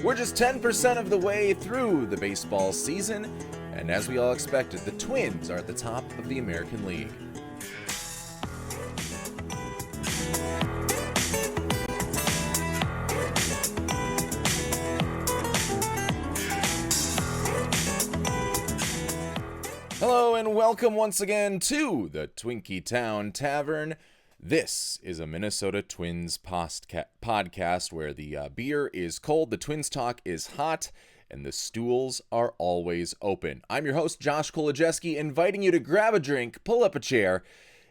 We're just 10% of the way through the baseball season, and as we all expected, the Twins are at the top of the American League. Hello and welcome once again to the Twinkie Town Tavern. This is a Minnesota Twins podcast where the beer is cold, the Twins talk is hot, and the stools are always open. I'm your host, Josh Kolojeski, inviting you to grab a drink, pull up a chair,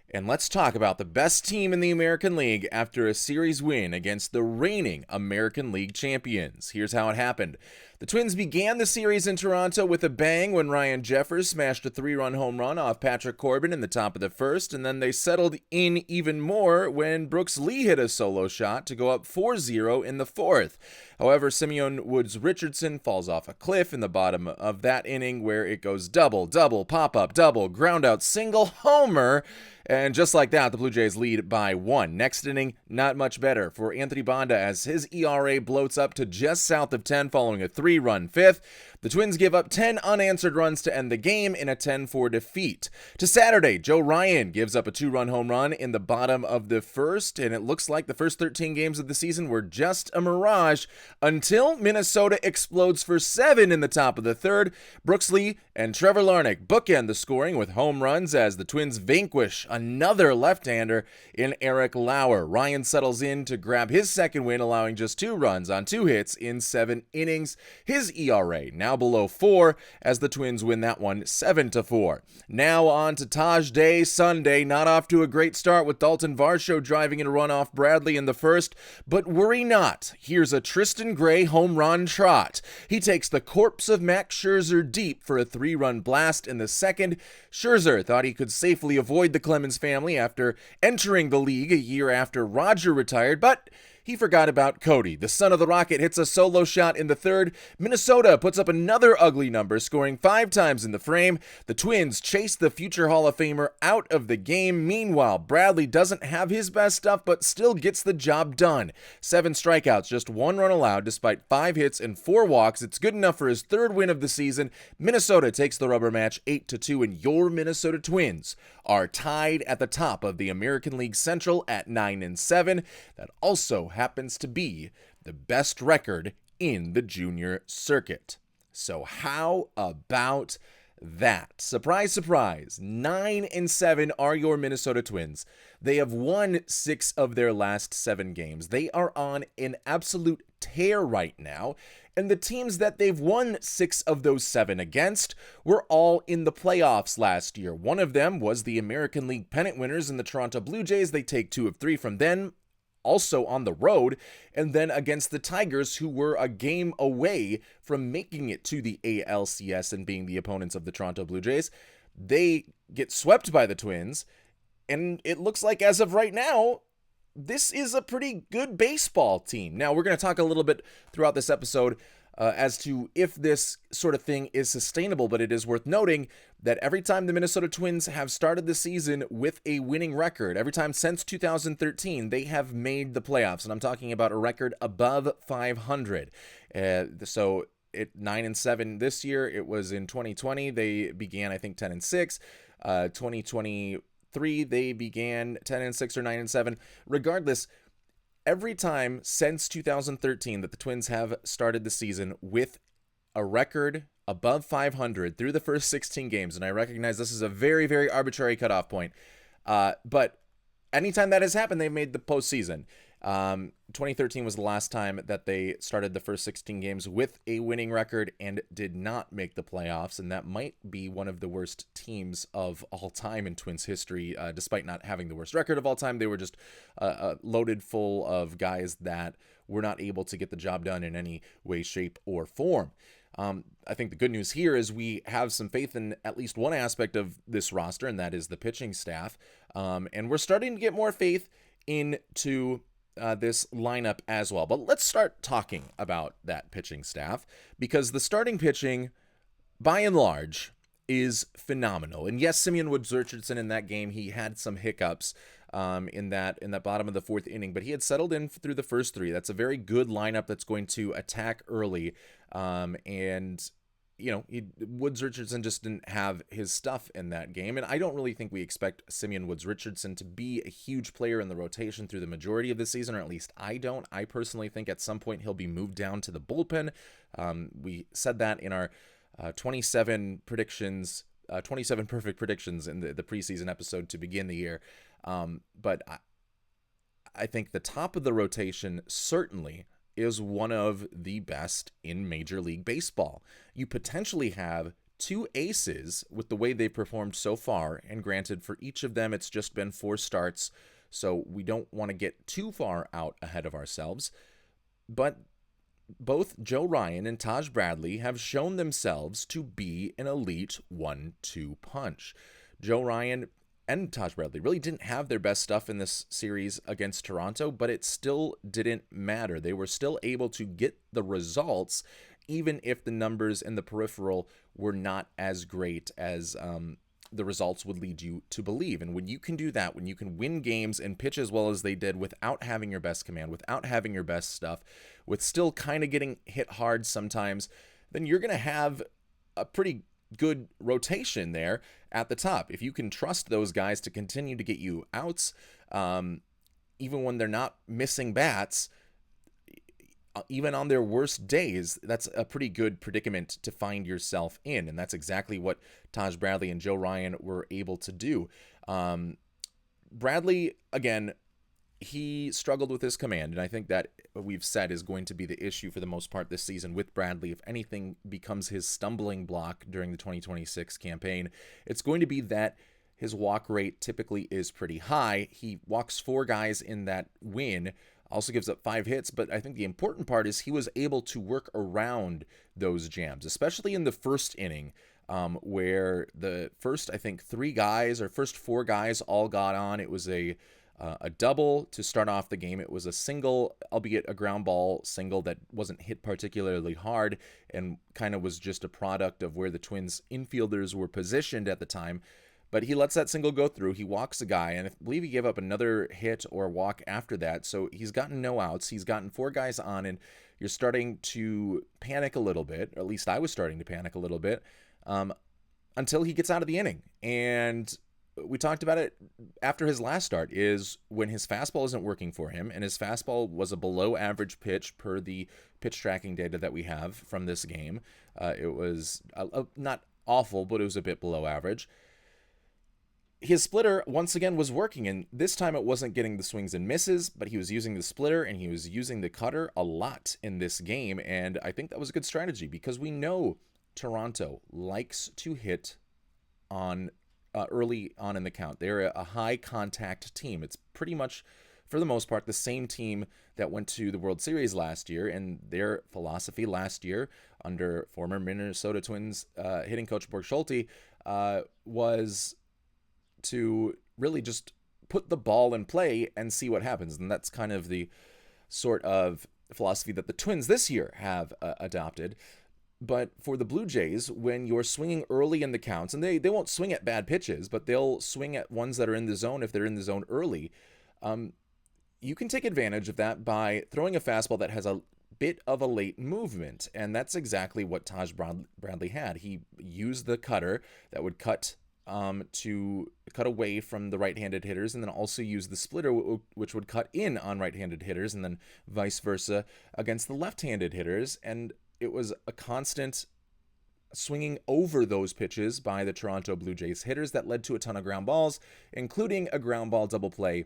and let's talk about the best team in the American League after a series win against the reigning American League champions. Here's how it happened. The Twins began the series in Toronto with a bang when Ryan Jeffers smashed a 3-run home run off Patrick Corbin in the top of the first, and then they settled in even more when Brooks Lee hit a solo shot to go up 4-0 in the fourth. However, Simeon Woods Richardson falls off a cliff in the bottom of that inning where it goes double, pop-up, double, ground-out, single, homer, and just like that, the Blue Jays lead by 1. Next inning, not much better for Anthony Banda as his ERA bloats up to just south of 10 following a 3-run fifth. The Twins give up 10 unanswered runs to end the game in a 10-4 defeat. To Saturday, Joe Ryan gives up a 2-run home run in the bottom of the first, and it looks like the first 13 games of the season were just a mirage until Minnesota explodes for 7 in the top of the third. Brooks Lee and Trevor Larnach bookend the scoring with home runs as the Twins vanquish another left-hander in Eric Leauge. Ryan settles in to grab his second win, allowing just 2 runs on 2 hits in 7 innings. His ERA now below 4 as the Twins win that one 7-4. Now on to Taj Day Sunday, not off to a great start with Dalton Varsho driving in a run off Bradley in the first, but worry not. Here's a Tristan Gray home run trot. He takes the corpse of Max Scherzer deep for a 3-run blast in the second. Scherzer thought he could safely avoid the Clemens family after entering the league a year after Roger retired, but he forgot about Cody. The son of the Rocket hits a solo shot in the third. Minnesota puts up another ugly number, scoring 5 times in the frame. The Twins chase the future Hall of Famer out of the game. Meanwhile, Bradley doesn't have his best stuff, but still gets the job done. 7 strikeouts, just 1 run allowed, despite 5 hits and 4 walks. It's good enough for his 3rd win of the season. Minnesota takes the rubber match 8-2, and your Minnesota Twins are tied at the top of the American League Central at 9-7. That also happens to be the best record in the junior circuit. So how about that? Surprise, surprise. 9-7 are your Minnesota Twins. They have won 6 of their last 7 games. They are on an absolute tear right now. And the teams that they've won 6 of those 7 against were all in the playoffs last year. One of them was the American League pennant winners in the Toronto Blue Jays. They take 2 of 3 from them, also on the road, and then against the Tigers, who were a game away from making it to the ALCS and being the opponents of the Toronto Blue Jays. They get swept by the Twins, and it looks like as of right now, this is a pretty good baseball team. Now, we're going to talk a little bit throughout this episode as to if this sort of thing is sustainable, but it is worth noting that every time the Minnesota Twins have started the season with a winning record, every time since 2013, they have made the playoffs, and I'm talking about a record above 500. So at 9-7 this year, it was in 2020, they began, I think, 10-6, 2023, they began 10-6 or 9-7. Regardless, every time since 2013 that the Twins have started the season with a record above 500 through the first 16 games, and I recognize this is a very, very arbitrary cutoff point, but anytime that has happened, they've made the postseason. 2013 was the last time that they started the first 16 games with a winning record and did not make the playoffs, and that might be one of the worst teams of all time in Twins history. Despite not having the worst record of all time, they were just loaded full of guys that were not able to get the job done in any way, shape, or form. I think the good news here is we have some faith in at least one aspect of this roster, and that is the pitching staff. And we're starting to get more faith into this lineup as well. But let's start talking about that pitching staff, because the starting pitching, by and large, is phenomenal. And yes, Simeon Woods Richardson in that game, he had some hiccups, in that bottom of the fourth inning, but he had settled in through the first three. That's a very good lineup that's going to attack early, and Woods Richardson just didn't have his stuff in that game, and I don't really think we expect Simeon Woods Richardson to be a huge player in the rotation through the majority of the season, or at least I don't. I personally think at some point he'll be moved down to the bullpen. We said that in our 27 predictions, 27 perfect predictions in the preseason episode to begin the year. But I think the top of the rotation certainly is one of the best in Major League Baseball. You potentially have two aces with the way they've performed so far, and granted, for each of them, it's just been 4 starts, so we don't want to get too far out ahead of ourselves. But both Joe Ryan and Taj Bradley have shown themselves to be an elite 1-2 punch. Joe Ryan and Taj Bradley really didn't have their best stuff in this series against Toronto, but it still didn't matter. They were still able to get the results, even if the numbers in the peripheral were not as great as the results would lead you to believe. And when you can do that, when you can win games and pitch as well as they did without having your best command, without having your best stuff, with still kind of getting hit hard sometimes, then you're going to have a pretty good rotation there at the top. If you can trust those guys to continue to get you outs, even when they're not missing bats, even on their worst days, that's a pretty good predicament to find yourself in. And that's exactly what Taj Bradley and Joe Ryan were able to do. Bradley, again, he struggled with his command, and I think that we've said is going to be the issue for the most part this season with Bradley. If anything becomes his stumbling block during the 2026 campaign, it's going to be that his walk rate typically is pretty high. He walks 4 guys in that win, also gives up 5 hits, but I think the important part is he was able to work around those jams, especially in the first inning, where the first, I think, 3 guys or first 4 guys all got on. It was a double to start off the game. It was a single, albeit a ground ball single that wasn't hit particularly hard and kind of was just a product of where the Twins infielders were positioned at the time. But he lets that single go through. He walks a guy, and I believe he gave up another hit or walk after that. So he's gotten no outs. He's gotten 4 guys on, and you're starting to panic a little bit, or at least I was starting to panic a little bit, until he gets out of the inning. And we talked about it after his last start, is when his fastball isn't working for him, and his fastball was a below average pitch per the pitch tracking data that we have from this game. It was not awful, but it was a bit below average. His splitter once again was working, and this time it wasn't getting the swings and misses, but he was using the splitter and he was using the cutter a lot in this game, and I think that was a good strategy because we know Toronto likes to hit on early on in the count. They're a high contact team. It's pretty much, for the most part, the same team that went to the World Series last year, and their philosophy last year under former Minnesota Twins hitting coach Borg Schulte was to really just put the ball in play and see what happens. And that's kind of the sort of philosophy that the Twins this year have adopted. But for the Blue Jays, when you're swinging early in the counts, and they won't swing at bad pitches, but they'll swing at ones that are in the zone if they're in the zone early, you can take advantage of that by throwing a fastball that has a bit of a late movement. And that's exactly what Taj Bradley had. He used the cutter that would cut to cut away from the right-handed hitters, and then also use the splitter, which would cut in on right-handed hitters, and then vice versa against the left-handed hitters. And it was a constant swinging over those pitches by the Toronto Blue Jays hitters that led to a ton of ground balls, including a ground ball double play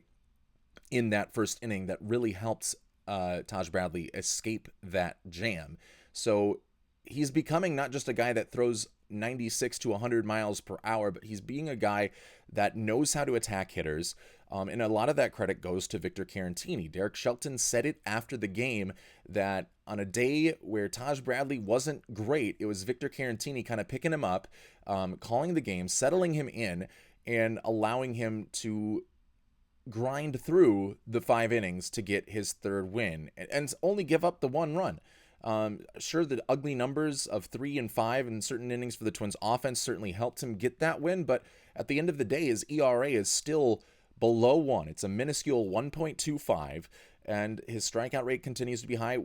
in that first inning that really helped Taj Bradley escape that jam. So he's becoming not just a guy that throws 96 to 100 miles per hour, but he's being a guy that knows how to attack hitters. And a lot of that credit goes to Victor Caratini. Derek Shelton said it after the game that on a day where Taj Bradley wasn't great, it was Victor Caratini kind of picking him up, calling the game, settling him in, and allowing him to grind through the 5 innings to get his 3rd win and only give up the 1 run. Sure, the ugly numbers of 3 and 5 in certain innings for the Twins offense certainly helped him get that win, but at the end of the day, his ERA is still below 1. It's a minuscule 1.25, and his strikeout rate continues to be high.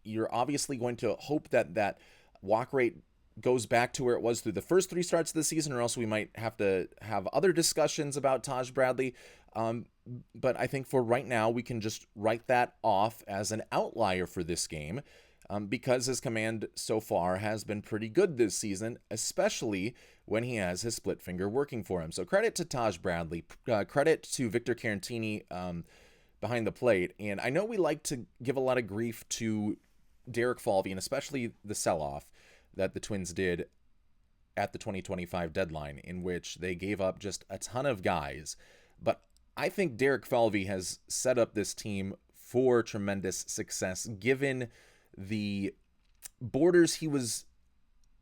You're obviously going to hope that that walk rate goes back to where it was through the first 3 starts of the season, or else we might have to have other discussions about Taj Bradley. But I think for right now, we can just write that off as an outlier for this game, because his command so far has been pretty good this season, especially when he has his split finger working for him. So credit to Taj Bradley, credit to Victor Carantini behind the plate. And I know we like to give a lot of grief to Derek Falvey, and especially the sell-off that the Twins did at the 2025 deadline, in which they gave up just a ton of guys. But I think Derek Falvey has set up this team for tremendous success, given the borders he was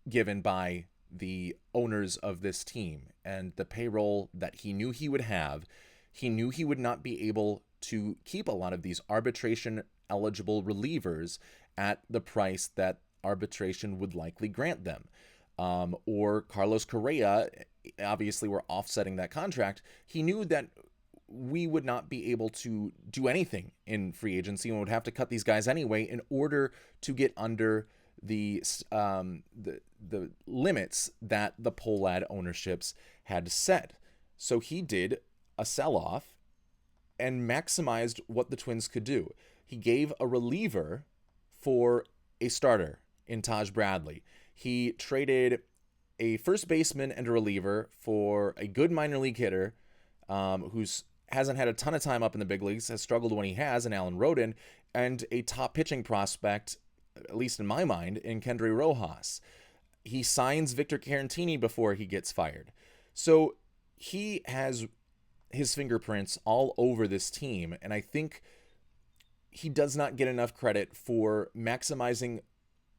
given by the owners of this team and the payroll that he knew he would have. He knew he would not be able to keep a lot of these arbitration eligible relievers at the price that arbitration would likely grant them. Or Carlos Correa, obviously we're offsetting that contract. He knew that we would not be able to do anything in free agency and would have to cut these guys anyway in order to get under the limits that the Pohlad ownerships had set. So he did a sell-off and maximized what the Twins could do. He gave a reliever for a starter in Taj Bradley. He traded a first baseman and a reliever for a good minor league hitter who's hasn't had a ton of time up in the big leagues, has struggled when he has, in Alan Rodin, and a top pitching prospect, at least in my mind, in Kendry Rojas. He signs Victor Carantini before he gets fired. So he has his fingerprints all over this team, and I think he does not get enough credit for maximizing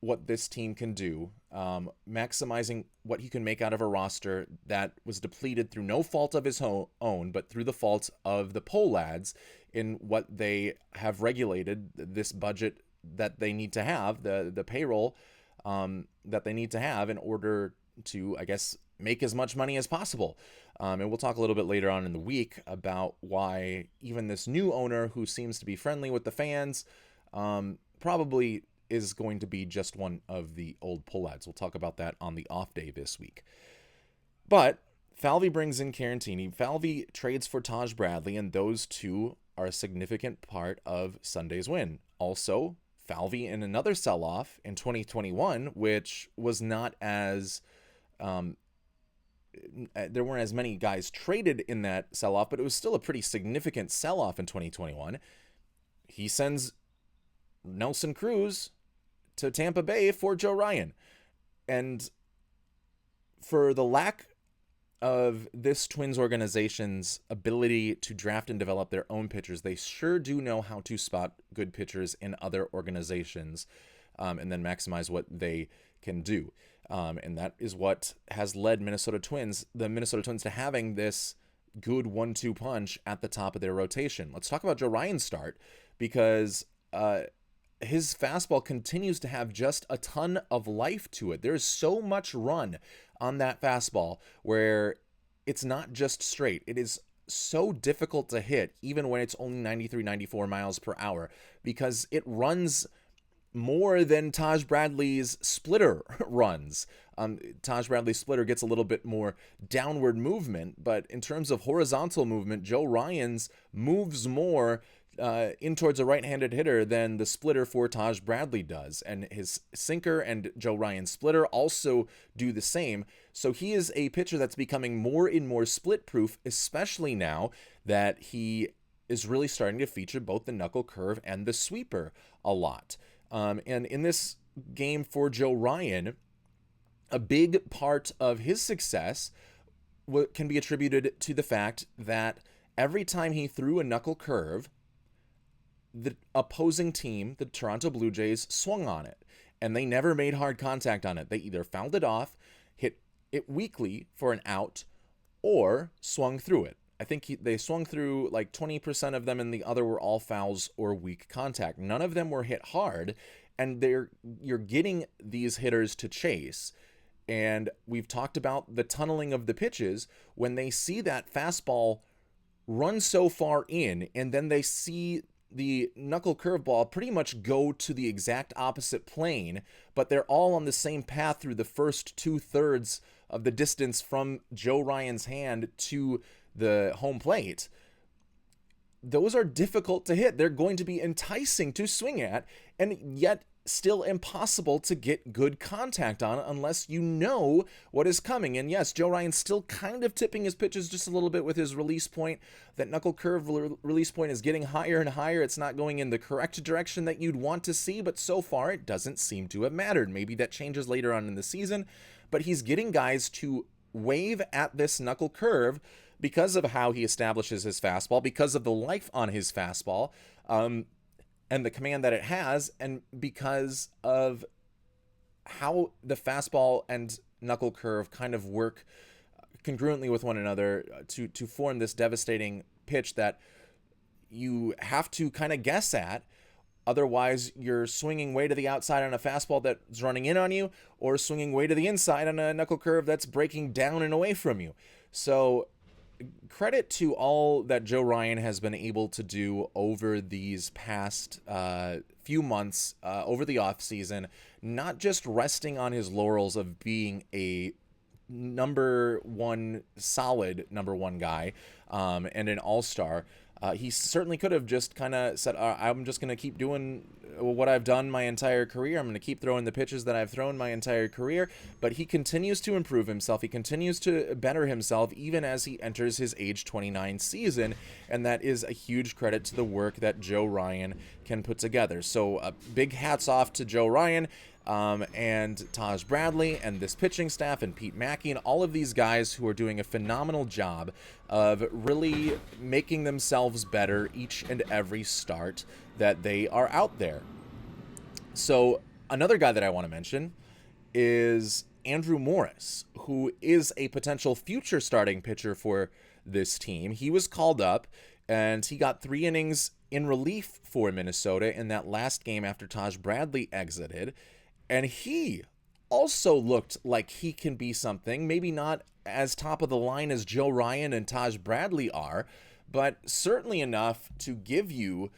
what this team can do, maximizing what he can make out of a roster that was depleted through no fault of his own, but through the fault of the Pohlads in what they have regulated this budget that they need to have, the payroll that they need to have in order to, I guess, make as much money as possible. And we'll talk a little bit later on in the week about why even this new owner, who seems to be friendly with the fans, probably is going to be just one of the old Pohlads. We'll talk about that on the off day this week. But Falvey brings in Carantini. Falvey trades for Taj Bradley, and those two are a significant part of Sunday's win. Also, Falvey in another sell-off in 2021, which was not as... there weren't as many guys traded in that sell-off, but it was still a pretty significant sell-off in 2021. He sends Nelson Cruz to Tampa Bay for Joe Ryan. And for the lack of this Twins organization's ability to draft and develop their own pitchers, they sure do know how to spot good pitchers in other organizations, and then maximize what they can do. And that is what has led the Minnesota Twins to having this good 1-2 punch at the top of their rotation. Let's talk about Joe Ryan's start, because his fastball continues to have just a ton of life to it. There's so much run on that fastball where it's not just straight. It is so difficult to hit, even when it's only 93, 94 miles per hour, because it runs more than Taj Bradley's splitter runs. Taj Bradley's splitter gets a little bit more downward movement, but in terms of horizontal movement, Joe Ryan's moves more in towards a right-handed hitter than the splitter for Taj Bradley does. And his sinker and Joe Ryan's splitter also do the same. So he is a pitcher that's becoming more and more split-proof, especially now that he is really starting to feature both the knuckle curve and the sweeper a lot. And in this game for Joe Ryan, a big part of his success can be attributed to the fact that every time he threw a knuckle curve, the opposing team, the Toronto Blue Jays, swung on it, and they never made hard contact on it. They either fouled it off, hit it weakly for an out, or swung through it. I think they swung through like 20% of them, and the other were all fouls or weak contact. None of them were hit hard, and you're getting these hitters to chase. And we've talked about the tunneling of the pitches. When they see that fastball run so far in, and then they see the knuckle curveball pretty much go to the exact opposite plane, but they're all on the same path through the first 2/3 of the distance from Joe Ryan's hand to the home plate. Those are difficult to hit. They're going to be enticing to swing at, and yet still impossible to get good contact on unless you know what is coming. And yes, Joe Ryan's still kind of tipping his pitches just a little bit with his release point. That knuckle curve release point is getting higher and higher. It's not going in the correct direction that you'd want to see, but so far it doesn't seem to have mattered. Maybe that changes later on in the season, but he's getting guys to wave at this knuckle curve because of how he establishes his fastball, because of the life on his fastball, and the command that it has, and because of how the fastball and knuckle curve kind of work congruently with one another to form this devastating pitch that you have to kind of guess at. Otherwise, you're swinging way to the outside on a fastball that's running in on you, or swinging way to the inside on a knuckle curve that's breaking down and away from you. So credit to all that Joe Ryan has been able to do over these past few months, over the offseason, not just resting on his laurels of being a solid number one guy, and an all-star. He certainly could have just kind of said, I'm just going to keep doing what I've done my entire career. I'm going to keep throwing the pitches that I've thrown my entire career. But he continues to improve himself. He continues to better himself even as he enters his age 29 season. And that is a huge credit to the work that Joe Ryan can put together. So big hats off to Joe Ryan. And Taj Bradley and this pitching staff and Pete Mackey and all of these guys who are doing a phenomenal job of really making themselves better each and every start that they are out there. So another guy that I want to mention is Andrew Morris, who is a potential future starting pitcher for this team. He was called up and he got 3 innings in relief for Minnesota in that last game after Taj Bradley exited. And he also looked like he can be something, maybe not as top of the line as Joe Ryan and Taj Bradley are, but certainly enough to give you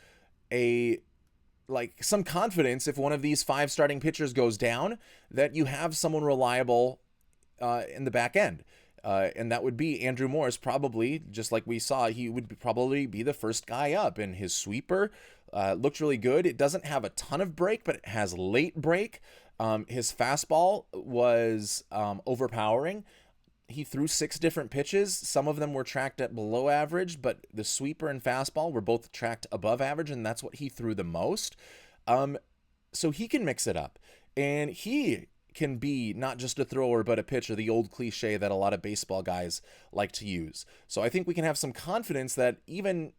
some confidence if one of these 5 starting pitchers goes down, that you have someone reliable in the back end. And that would be Andrew Morris, probably, just like we saw, he would probably be the first guy up. And his sweeper looked really good. It doesn't have a ton of break, but it has late break. His fastball was overpowering. He threw 6 different pitches. Some of them were tracked at below average, but the sweeper and fastball were both tracked above average, and that's what he threw the most. So he can mix it up. And he can be not just a thrower, but a pitcher, the old cliche that a lot of baseball guys like to use. So I think we can have some confidence that even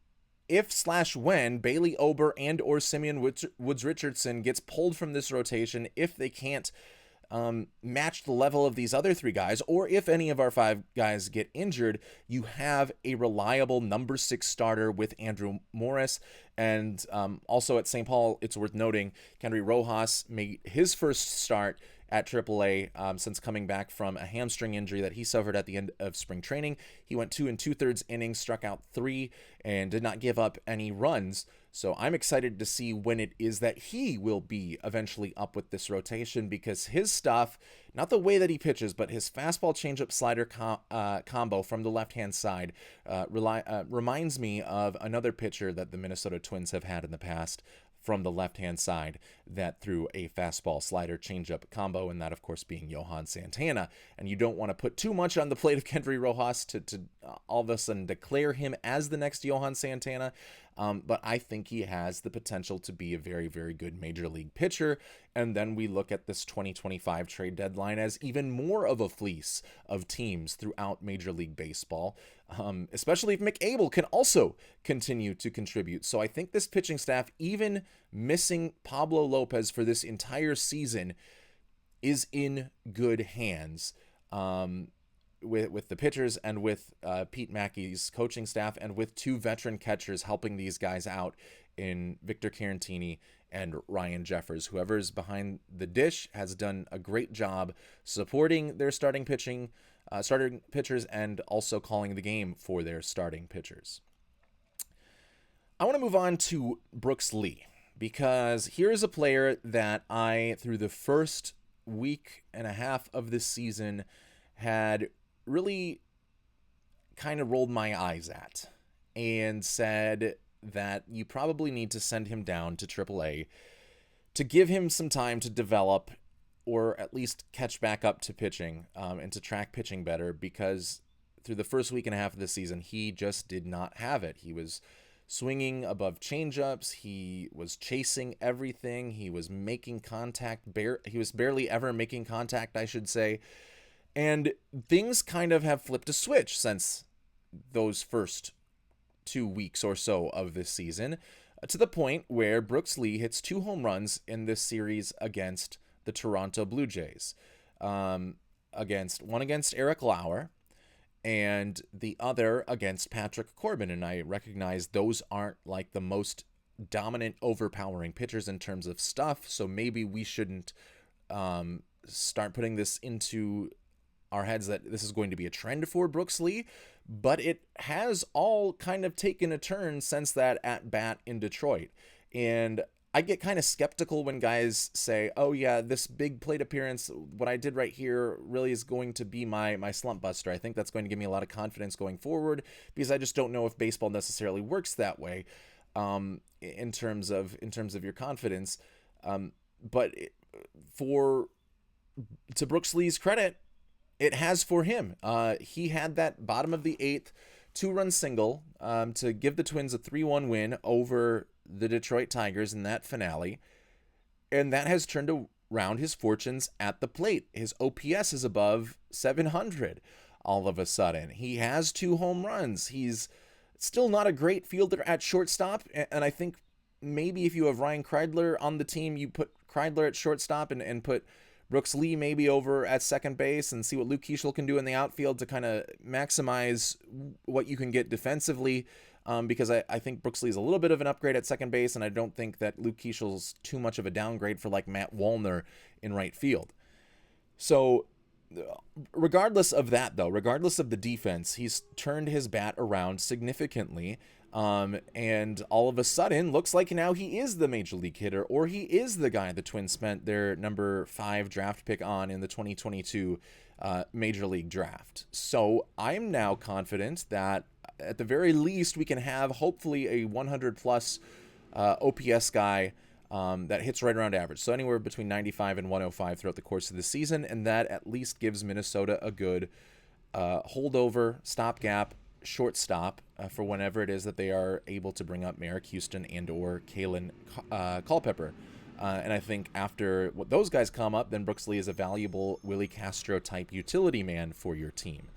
if/when Bailey Ober and or Simeon Woods Richardson gets pulled from this rotation, if they can't match the level of these other 3 guys, or if any of our 5 guys get injured, you have a reliable number 6 starter with Andrew Morris. And also at St. Paul, it's worth noting, Kendry Rojas made his first start at AAA since coming back from a hamstring injury that he suffered at the end of spring training. He went 2 2/3 innings, struck out 3, and did not give up any runs. So I'm excited to see when it is that he will be eventually up with this rotation, because his stuff, not the way that he pitches, but his fastball changeup slider combo from the left-hand side reminds me of another pitcher that the Minnesota Twins have had in the past from the left-hand side that threw a fastball slider changeup combo, and that of course being Johan Santana. And you don't want to put too much on the plate of Kendry Rojas to all of a sudden declare him as the next Johan Santana. But I think he has the potential to be a very, very good major league pitcher. And then we look at this 2025 trade deadline as even more of a fleece of teams throughout Major League Baseball, especially if Mick Abel can also continue to contribute. So I think this pitching staff, even missing Pablo Lopez for this entire season, is in good hands. With the pitchers and with Pete Mackey's coaching staff, and with 2 veteran catchers helping these guys out in Victor Carantini and Ryan Jeffers. Whoever's behind the dish has done a great job supporting their starting pitchers, and also calling the game for their starting pitchers. I want to move on to Brooks Lee, because here's a player that I, through the first week and a half of this season, had really kind of rolled my eyes at and said that you probably need to send him down to AAA to give him some time to develop, or at least catch back up to pitching, and to track pitching better, because through the first week and a half of the season, he just did not have it. He was swinging above changeups. He was chasing everything. He was making contact. He was barely ever making contact, I should say. And things kind of have flipped a switch since those first 2 weeks or so of this season, to the point where Brooks Lee hits 2 home runs in this series against the Toronto Blue Jays. One against Eric Lauer, and the other against Patrick Corbin. And I recognize those aren't like the most dominant, overpowering pitchers in terms of stuff, so maybe we shouldn't start putting this into our heads that this is going to be a trend for Brooks Lee, but it has all kind of taken a turn since that at bat in Detroit. And I get kind of skeptical when guys say, oh yeah, this big plate appearance, what I did right here really is going to be my slump buster. I think that's going to give me a lot of confidence going forward, because I just don't know if baseball necessarily works that way, in terms of your confidence. But to Brooks Lee's credit, it has for him. He had that bottom of the 8th 2-run single to give the Twins a 3-1 win over the Detroit Tigers in that finale, and that has turned around his fortunes at the plate. His OPS is above 700 all of a sudden. He has 2 home runs. He's still not a great fielder at shortstop, and I think maybe if you have Ryan Kreidler on the team, you put Kreidler at shortstop and put Brooks Lee maybe over at second base and see what Luke Keeschel can do in the outfield to kind of maximize what you can get defensively, because I think Brooks Lee is a little bit of an upgrade at second base, and I don't think that Luke Keeschel's too much of a downgrade for like Matt Wallner in right field. So regardless of that, though, regardless of the defense, he's turned his bat around significantly. And all of a sudden, looks like now he is the major league hitter, or he is the guy the Twins spent their number 5 draft pick on in the 2022 major league draft. So I'm now confident that at the very least we can have hopefully a 100 plus OPS guy that hits right around average. So anywhere between 95 and 105 throughout the course of the season. And that at least gives Minnesota a good holdover, stopgap, shortstop for whenever it is that they are able to bring up Merrick Houston and or Kalen Culpepper. And I think after what those guys come up, then Brooks Lee is a valuable Willie Castro type utility man for your team.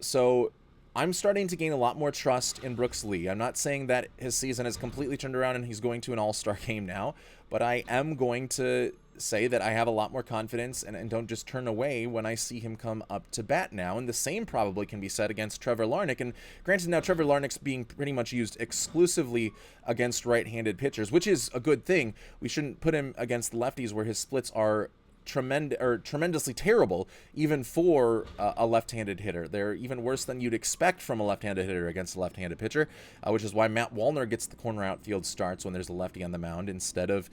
So I'm starting to gain a lot more trust in Brooks Lee. I'm not saying that his season has completely turned around and he's going to an all-star game now, but I am going to say that I have a lot more confidence and don't just turn away when I see him come up to bat now. And the same probably can be said against Trevor Larnach. And granted, now Trevor Larnach's being pretty much used exclusively against right-handed pitchers, which is a good thing. We shouldn't put him against lefties where his splits are tremendously terrible, even for a left-handed hitter. They're even worse than you'd expect from a left-handed hitter against a left-handed pitcher, which is why Matt Wallner gets the corner outfield starts when there's a lefty on the mound instead of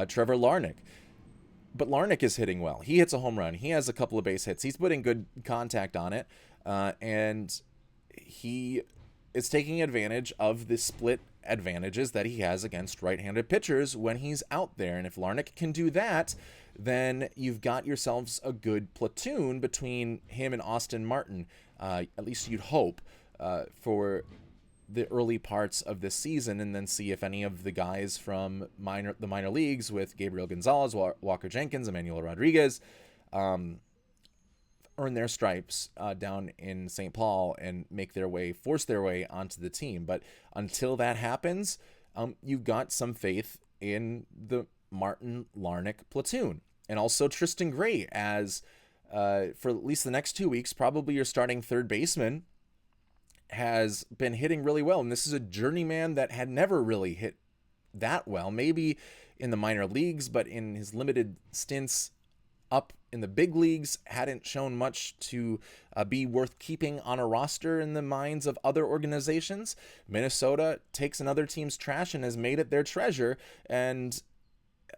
Trevor Larnach. But Larnach is hitting well. He hits a home run. He has a couple of base hits. He's putting good contact on it, and he is taking advantage of the split advantages that he has against right-handed pitchers when he's out there. And if Larnach can do that, then you've got yourselves a good platoon between him and Austin Martin, at least you'd hope, for the early parts of this season, and then see if any of the guys from the minor leagues with Gabriel Gonzalez, Walker Jenkins, Emmanuel Rodriguez earn their stripes down in St. Paul and force their way onto the team. But until that happens, you've got some faith in the Martin Larnach platoon. And also Tristan Gray as, for at least the next 2 weeks, probably your starting third baseman, has been hitting really well. And this is a journeyman that had never really hit that well, maybe in the minor leagues, but in his limited stints up in the big leagues hadn't shown much to be worth keeping on a roster in the minds of other organizations. Minnesota takes another team's trash and has made it their treasure, and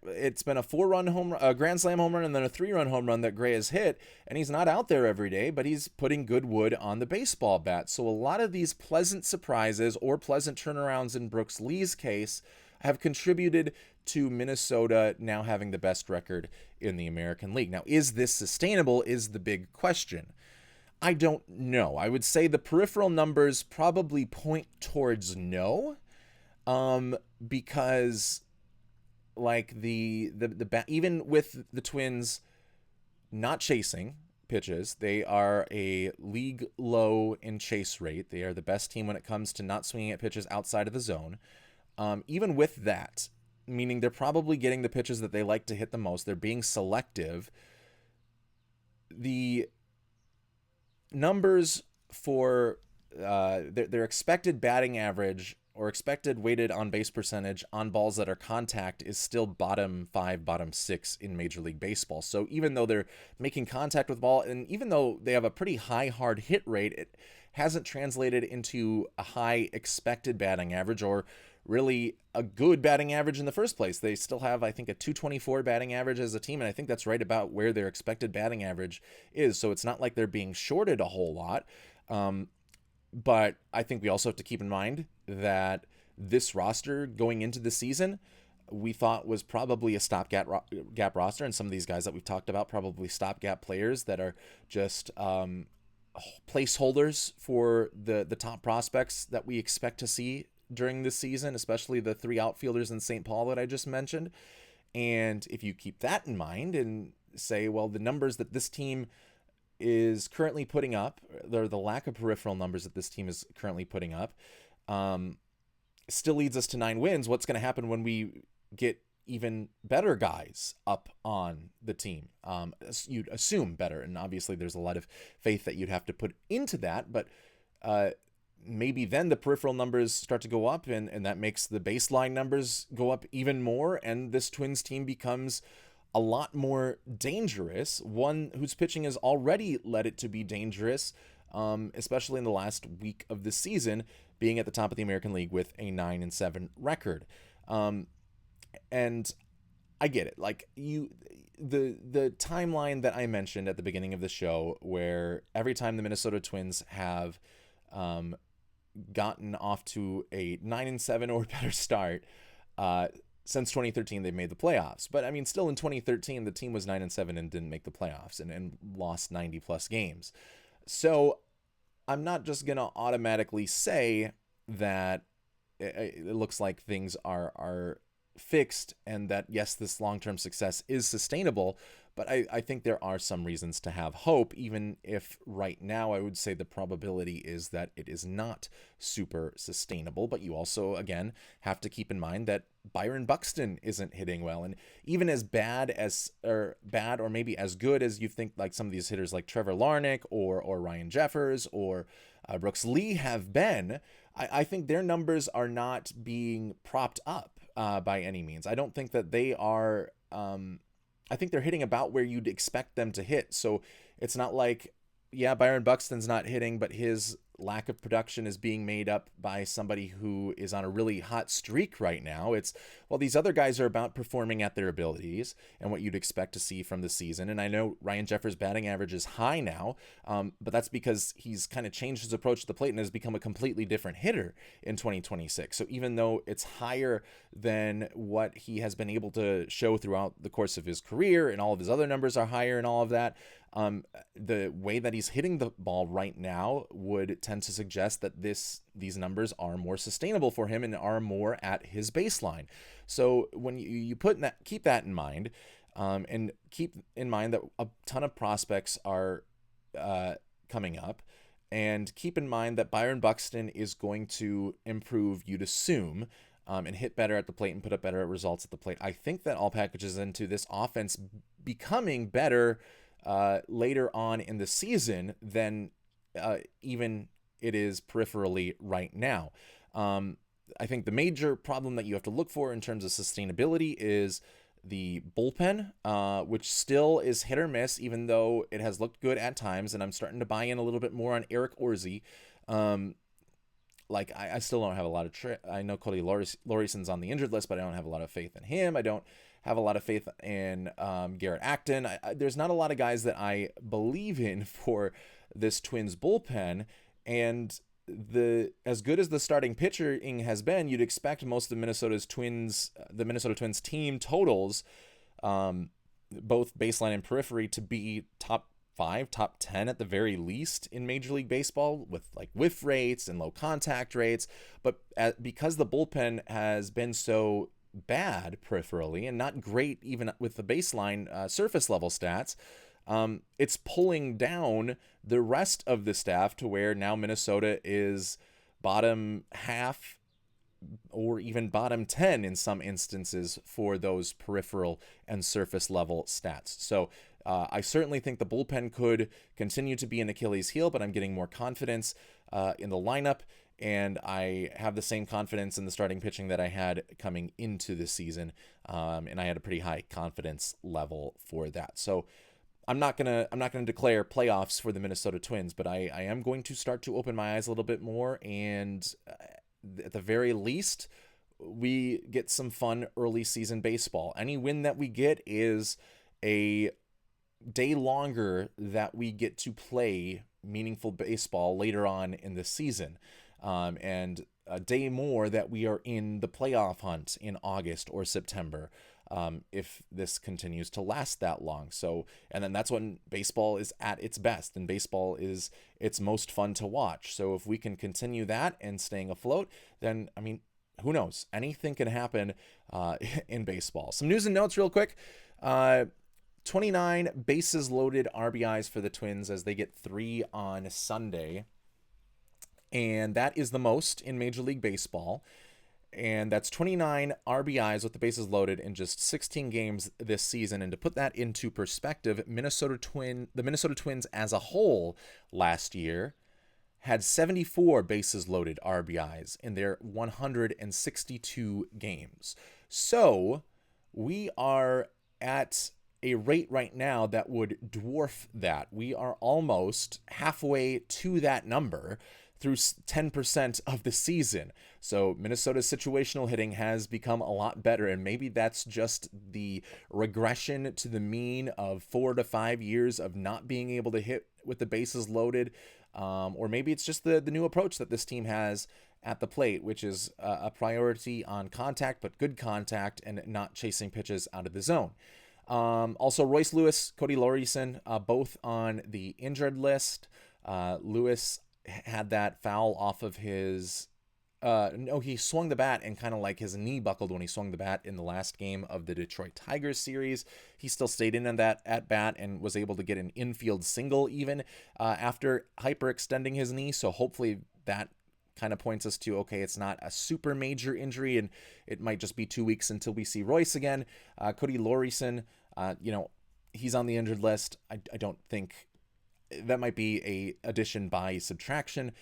it's been a grand slam home run and then a 3-run home run that Gray has hit, and he's not out there every day, but he's putting good wood on the baseball bat. So a lot of these pleasant surprises or pleasant turnarounds in Brooks Lee's case have contributed to Minnesota now having the best record in the American League. Now, is this sustainable is the big question. I don't know. I would say the peripheral numbers probably point towards no, because like even with the Twins not chasing pitches, they are a league low in chase rate. They are the best team when it comes to not swinging at pitches outside of the zone. Even with that, meaning they're probably getting the pitches that they like to hit the most, they're being selective. The numbers for their expected batting average or expected weighted on base percentage on balls that are contact is still bottom 5, bottom 6 in Major League Baseball. So even though they're making contact with the ball, and even though they have a pretty high hard hit rate, it hasn't translated into a high expected batting average or really a good batting average in the first place. They still have, I think, a 224 batting average as a team, and I think that's right about where their expected batting average is. So it's not like they're being shorted a whole lot. But I think we also have to keep in mind that this roster going into the season, we thought was probably a stopgap roster, and some of these guys that we've talked about, probably stopgap players that are just placeholders for the top prospects that we expect to see during this season, especially the 3 outfielders in St. Paul that I just mentioned. And if you keep that in mind and say, well, the numbers that this team is currently putting up, the lack of peripheral numbers that this team is currently putting up, still leads us to 9 wins. What's going to happen when we get even better guys up on the team? You'd assume better, and obviously there's a lot of faith that you'd have to put into that, but maybe then the peripheral numbers start to go up, and that makes the baseline numbers go up even more, and this Twins team becomes a lot more dangerous, one whose pitching has already led it to be dangerous, especially in the last week of the season, being at the top of the American League with a 9-7 record. And I get it. Like the timeline that I mentioned at the beginning of the show, where every time the Minnesota Twins have gotten off to a 9-7 or better start, since 2013, they've made the playoffs. But I mean, still in 2013, the team was 9-7 and didn't make the playoffs and lost 90 plus games. So I'm not just going to automatically say that it looks like things are fixed and that, yes, this long-term success is sustainable. But I think there are some reasons to have hope, even if right now I would say the probability is that it is not super sustainable. But you also, again, have to keep in mind that Byron Buxton isn't hitting well. And even as bad or maybe as good as you think like some of these hitters like Trevor Larnach or Ryan Jeffers or Brooks Lee have been, I think their numbers are not being propped up by any means. I don't think that they are... I think they're hitting about where you'd expect them to hit. So it's not like, yeah, Byron Buxton's not hitting, but his lack of production is being made up by somebody who is on a really hot streak right now. It's, well, these other guys are about performing at their abilities and what you'd expect to see from the season. And I know Ryan Jeffers' batting average is high now, but that's because he's kind of changed his approach to the plate and has become a completely different hitter in 2026. So even though it's higher than what he has been able to show throughout the course of his career, and all of his other numbers are higher and all of that, the way that he's hitting the ball right now would tend to suggest that these numbers are more sustainable for him and are more at his baseline. So when you keep that in mind, and keep in mind that a ton of prospects are coming up, and keep in mind that Byron Buxton is going to improve, you'd assume, and hit better at the plate and put up better results at the plate. I think that all packages into this offense becoming better later on in the season than even it is peripherally right now. I think the major problem that you have to look for in terms of sustainability is the bullpen, which still is hit or miss, even though it has looked good at times, and I'm starting to buy in a little bit more on Eric Orsi. I still don't have a lot of I know Cody Laurison's on the injured list, but I don't have a lot of faith in him. I don't have a lot of faith in Garrett Acton. There's not a lot of guys that I believe in for this Twins bullpen, and as good as the starting pitching has been, you'd expect most of the Minnesota Twins team totals, both baseline and periphery, to be top 5, top 10 at the very least in Major League Baseball, with like whiff rates and low contact rates. But because the bullpen has been so bad peripherally and not great even with the baseline surface level stats, it's pulling down the rest of the staff to where now Minnesota is bottom half or even bottom 10 in some instances for those peripheral and surface level stats. So I certainly think the bullpen could continue to be an Achilles heel, but I'm getting more confidence in the lineup, and I have the same confidence in the starting pitching that I had coming into the season, and I had a pretty high confidence level for that. So I'm not gonna declare playoffs for the Minnesota Twins, but I am going to start to open my eyes a little bit more, and at the very least, we get some fun early season baseball. Any win that we get is a day longer that we get to play meaningful baseball later on in the season, and a day more that we are in the playoff hunt in August or September, if this continues to last that long. So, and then that's when baseball is at its best, and baseball is its most fun to watch. So if we can continue that and staying afloat, then, I mean, who knows? Anything can happen in baseball. Some news and notes real quick. 29 bases loaded RBIs for the Twins as they get 3 on Sunday. And that is the most in Major League Baseball. And that's 29 RBIs with the bases loaded in just 16 games this season. And to put that into perspective, the Minnesota Twins as a whole last year had 74 bases loaded RBIs in their 162 games. So we are at a rate right now that would dwarf that. We are almost halfway to that number through 10% of the season. So Minnesota's situational hitting has become a lot better, and maybe that's just the regression to the mean of 4 to 5 years of not being able to hit with the bases loaded, or maybe it's just the new approach that this team has at the plate, which is a priority on contact, but good contact, and not chasing pitches out of the zone. Also, Royce Lewis, Cody Laurison, both on the injured list. Lewis had that foul off of his he swung the bat and kind of like his knee buckled when he swung the bat in the last game of the Detroit Tigers series. He still stayed in on that at bat and was able to get an infield single even after hyperextending his knee. So hopefully that kind of points us to, okay, it's not a super major injury, and it might just be 2 weeks until we see Royce again. Cody Laurison, he's on the injured list. I don't think that might be a addition by subtraction,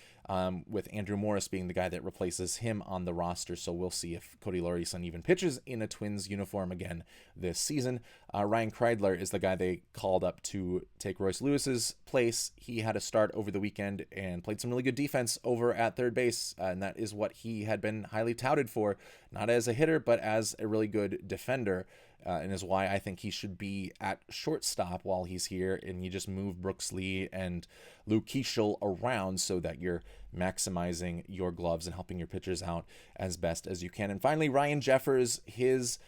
with Andrew Morris being the guy that replaces him on the roster. So we'll see if Cody Laurison even pitches in a Twins uniform again this season. Ryan Kreidler is the guy they called up to take Royce Lewis's place. He had a start over the weekend and played some really good defense over at third base, and that is what he had been highly touted for, not as a hitter, but as a really good defender. And is why I think he should be at shortstop while he's here, and you just move Brooks Lee and Luke Keeschel around so that you're maximizing your gloves and helping your pitchers out as best as you can. And finally, Ryan Jeffers, his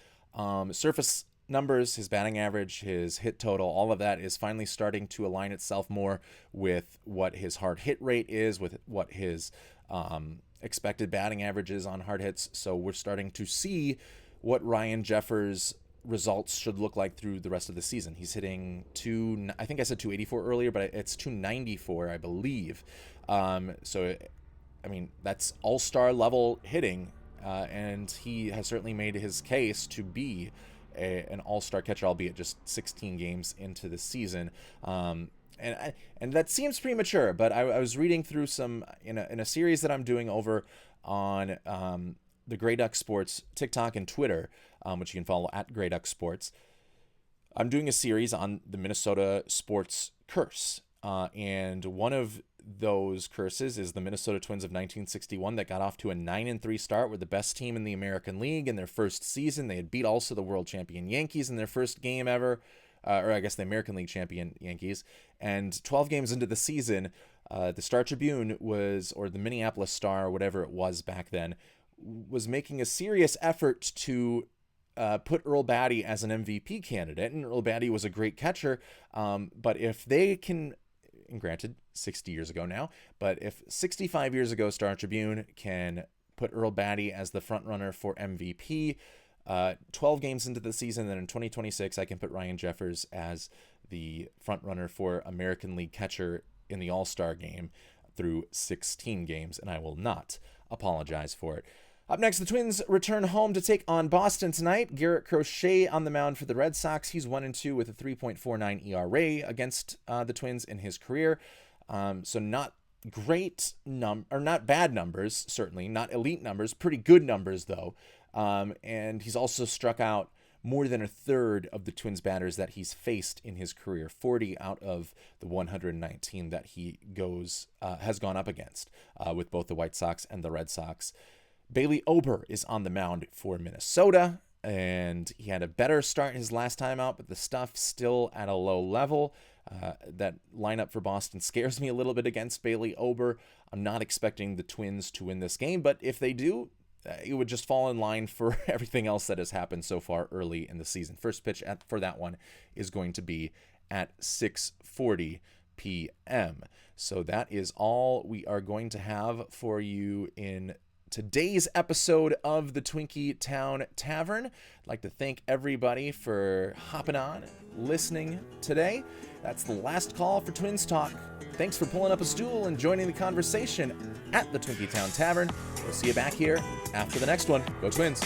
surface numbers, his batting average, his hit total, all of that is finally starting to align itself more with what his hard hit rate is, with what his expected batting average is on hard hits. So we're starting to see what Ryan Jeffers' results should look like through the rest of the season. He's hitting I think I said 284 earlier, but it's 294, I believe. So, I mean, that's all-star level hitting, and he has certainly made his case to be an all-star catcher, albeit just 16 games into the season. And that seems premature, but I was reading through some in a series that I'm doing over on the Grey Duck Sports TikTok and Twitter. which you can follow at Grey Duck Sports. I'm doing a series on the Minnesota sports curse. And one of those curses is the Minnesota Twins of 1961 that got off to a 9-3 start, were the best team in the American League in their first season. They had beat also the world champion Yankees in their first game ever, or I guess the American League champion Yankees. And 12 games into the season, the Star-Tribune was, or the Minneapolis Star, whatever it was back then, was making a serious effort to put Earl Batty as an MVP candidate. And Earl Batty was a great catcher, but if they can, and granted, 60 years ago now, but if 65 years ago Star-Tribune can put Earl Batty as the front runner for MVP, 12 games into the season, then in 2026 I can put Ryan Jeffers as the front runner for American League catcher in the All-Star game through 16 games, and I will not apologize for it. Up next, the Twins return home to take on Boston tonight. Garrett Crochet on the mound for the Red Sox. He's 1-2 with a 3.49 ERA against the Twins in his career. So not great or not bad numbers, certainly not elite numbers, pretty good numbers though. And he's also struck out more than a third of the Twins batters that he's faced in his career, 40 out of the 119 that he has gone up against with both the White Sox and the Red Sox. Bailey Ober is on the mound for Minnesota, and he had a better start his last time out, but the stuff still at a low level. That lineup for Boston scares me a little bit against Bailey Ober. I'm not expecting the Twins to win this game, but if they do, it would just fall in line for everything else that has happened so far early in the season. First pitch for that one is going to be at 6:40 p.m. So that is all we are going to have for you in today's episode of the Twinkie Town Tavern. I'd like to thank everybody for hopping on, listening today. That's the last call for Twins Talk. Thanks for pulling up a stool and joining the conversation at the Twinkie Town Tavern. We'll see you back here after the next one. Go Twins!